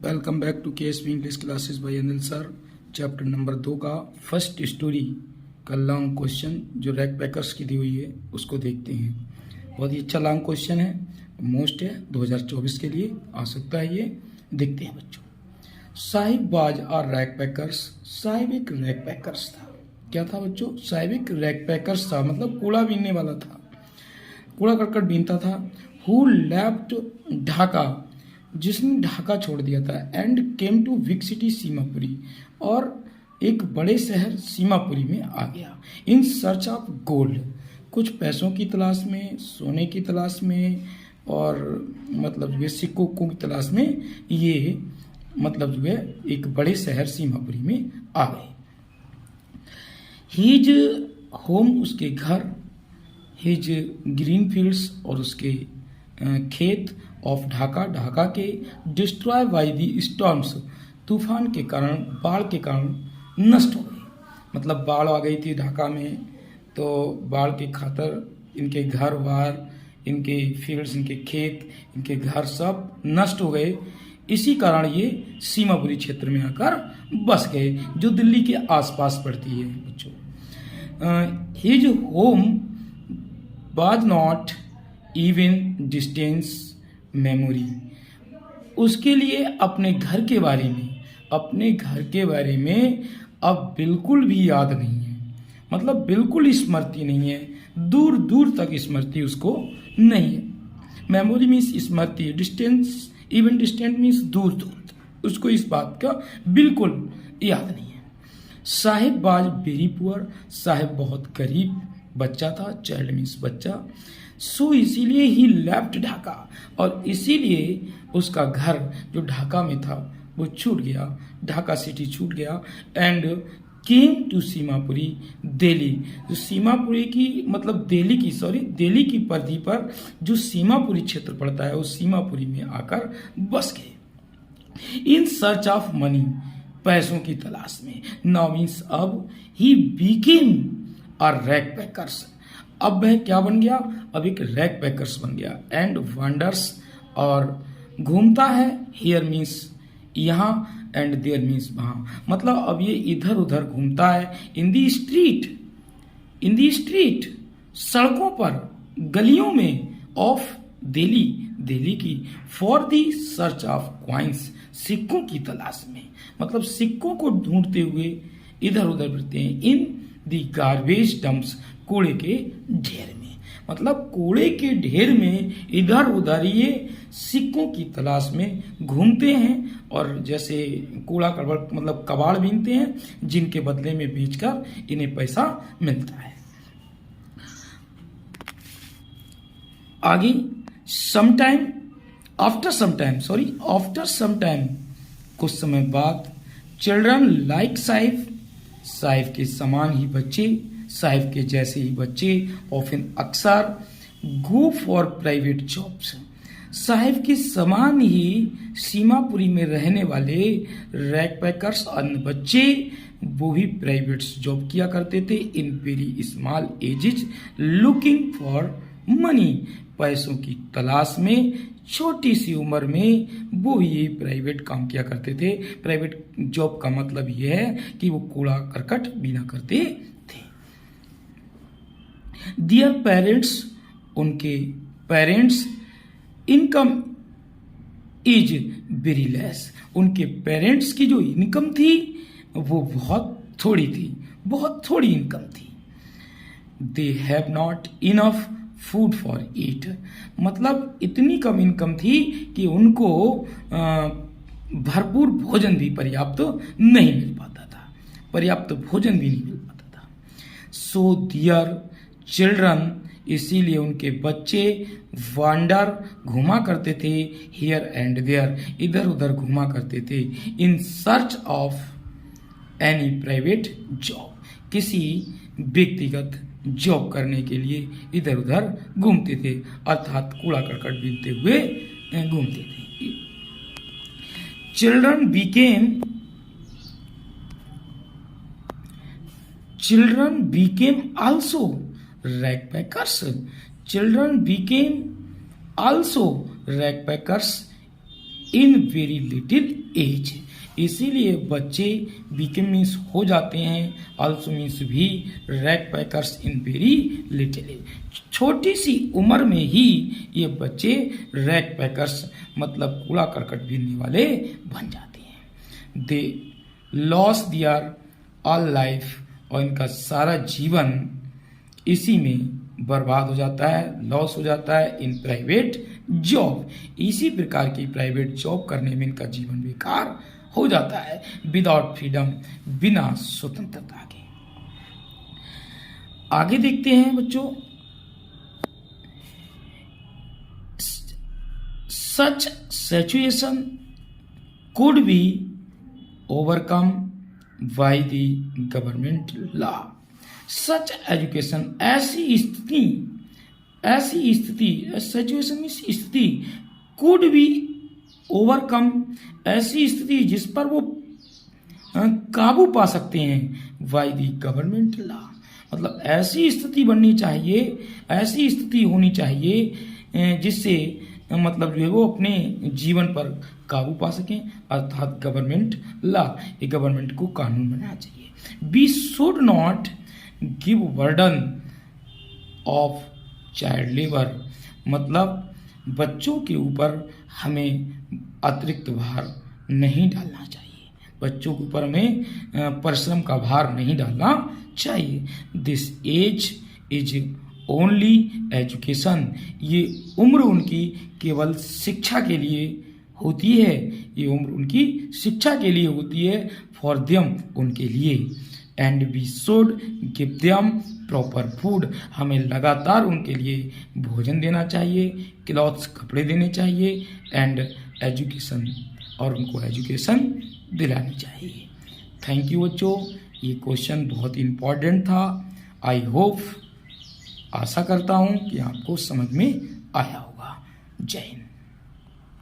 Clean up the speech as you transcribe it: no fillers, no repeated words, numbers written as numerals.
Welcome back to KSP English classes by Anil sir. Chapter number 2 का first story का long question जो rag pickers की दी हुई है उसको देखते हैं। बहुत ही अच्छा लॉन्ग क्वेश्चन है, मोस्ट है, 2024 के लिए आ सकता है ये। देखते हैं बच्चों। साहिब बाज और रैक पैकर्स। साहिब एक रैक पैकर्स था। क्या था बच्चों? साहिब एक रैक पैकर्स था, मतलब कूड़ा बीनने वाला था, कूड़ा करकट बीनता था। हु लेफ्ट ढाका, जिसने ढाका छोड़ दिया था। And came to big city Seemapuri, और एक बड़े शहर सीमापुरी में आ गया। इन सर्च ऑफ गोल्ड, कुछ पैसों की तलाश में, सोने की तलाश में, और मतलब ये सिक्कों की तलाश में ये मतलब जो है एक बड़े शहर सीमापुरी में आ गए। हिज होम, उसके घर, हिज ग्रीन फील्ड्स, और उसके खेत, ऑफ ढाका, ढाका के, डिस्ट्रॉय बाय दी स्टॉर्म्स, तूफान के कारण, बाढ़ के कारण नष्ट हो गई। मतलब बाढ़ आ गई थी ढाका में, तो बाढ़ के खातर इनके घर बार, इनके फील्ड्स, इनके खेत, इनके घर सब नष्ट हो गए। इसी कारण ये सीमापुरी क्षेत्र में आकर बस गए, जो दिल्ली के आसपास पड़ती है बच्चों। His home was not even distance memory, उसके लिए अपने घर के बारे में अब बिल्कुल भी याद नहीं है। मतलब बिल्कुल स्मृति नहीं है, दूर दूर तक स्मृति उसको नहीं है। मेमोरी मीन्स स्मृति, डिस्टेंस, इवन डिस्टेंट मीन्स दूर दूर, उसको इस बात का बिल्कुल याद नहीं है। साहिब बाज वेरी पुअर, साहिब बहुत गरीब बच्चा था, चाइल्ड मीन्स बच्चा। सो इसीलिए ही लेफ्ट ढाका, और इसीलिए उसका घर जो ढाका में था वो छूट गया, ढाका सिटी छूट गया। And came to Seemapuri Delhi, जो सीमापुरी की मतलब दिल्ली की परिधि पर जो सीमापुरी क्षेत्र पड़ता है उस सीमापुरी में आकर बस गए। इन सर्च ऑफ मनी, पैसों की तलाश में। नाउ मीन्स अब ही बीकेम अ रैक पैकर्स, अब वह क्या बन गया? अब एक रैक पैकर्स बन गया। एंड वंडर्स, और घूमता है, हियर मीन्स यहाँ, एंड देयर मीन्स वहाँ। मतलब अब ये इधर उधर घूमता है। इन दी स्ट्रीट, सड़कों पर, गलियों में, ऑफ दिल्ली की, for the search of coins, सिक्कों की तलाश में। मतलब सिक्कों को ढूंढते हुए इधर उधर फिरते हैं। इन दी गार्बेज डंप्स, कूड़े के ढेर में। मतलब कूड़े के ढेर में इधर उधर ये सिक्कों की तलाश में घूमते हैं, और जैसे कूड़ा करकट मतलब कबाड़ बीनते हैं, जिनके बदले में बेचकर इन्हें पैसा मिलता है। आगे आफ्टर सम टाइम, कुछ समय बाद, चिल्ड्रन लाइक साहिब के समान ही बच्चे, साहिब के जैसे ही बच्चे, ऑफन अक्सर, go for private jobs, Sahib के समान ही सीमापुरी में रहने वाले रैक पैकर्स अन्य बच्चे वो भी प्राइवेट जॉब किया करते थे। In very small edges, looking for money, पैसों की तलाश में, छोटी सी उम्र में वो ये प्राइवेट काम किया करते थे। प्राइवेट जॉब का मतलब यह है कि वो कूड़ा करकट बीना करते थे। दियर पेरेंट्स, उनके parents, income is very less, उनके पेरेंट्स की जो इनकम थी वो बहुत थोड़ी इनकम थी। They have not enough food for eat, मतलब इतनी कम इनकम थी कि उनको भरपूर भोजन भी पर्याप्त नहीं मिल पाता था। सो दियर चिल्ड्रन, इसीलिए उनके बच्चे, वांडर, घुमा करते थे, हियर एंड देयर, इधर उधर घुमा करते थे, in search of any private job, किसी व्यक्तिगत जॉब करने के लिए इधर उधर घूमते थे, अर्थात कूड़ा करकट बीनते हुए घूमते थे। Children became also rag pickers in very little age. इसीलिए बच्चे बिकम मीन्स हो जाते हैं, ऑल्सो मीन्स भी rag pickers in very little age. छोटी सी उम्र में ही ये बच्चे रैग पैकर्स मतलब कूड़ा करकट बीनने वाले बन जाते हैं। दे लॉस दियर ऑल लाइफ, और इनका सारा जीवन इसी में बर्बाद हो जाता है, लॉस हो जाता है इन प्राइवेट जॉब। इसी प्रकार की प्राइवेट जॉब करने में इनका जीवन बेकार हो जाता है, विदाउट फ्रीडम, बिना स्वतंत्रता के। आगे देखते हैं बच्चों, such situation could be overcome by the government law. Such education, ऐसी स्थिति सिचुएशन मीन्स स्थिति, कुड बी ओवरकम, ऐसी स्थिति जिस पर वो काबू पा सकते हैं, बाय द गवर्नमेंट लॉ। मतलब ऐसी स्थिति बननी चाहिए, ऐसी स्थिति होनी चाहिए जिससे मतलब जो है वो अपने जीवन पर काबू पा सकें, अर्थात गवर्नमेंट लॉ, ये गवर्नमेंट को कानून बनाना चाहिए। We should not give burden of child labour, मतलब बच्चों के ऊपर हमें अतिरिक्त भार नहीं डालना चाहिए, बच्चों के ऊपर हमें परिश्रम का भार नहीं डालना चाहिए। This age is only education, ये उम्र उनकी केवल शिक्षा के लिए होती है, ये उम्र उनकी शिक्षा के लिए होती है, फॉर देम, उनके लिए। And we should give them proper food, हमें लगातार उनके लिए भोजन देना चाहिए, क्लॉथ्स, कपड़े देने चाहिए, एंड एजुकेशन, और उनको एजुकेशन दिलानी चाहिए। थैंक यू बच्चों, ये क्वेश्चन बहुत इम्पॉर्टेंट था। आई होप, आशा करता हूँ कि आपको समझ में आया होगा। जय हिंद।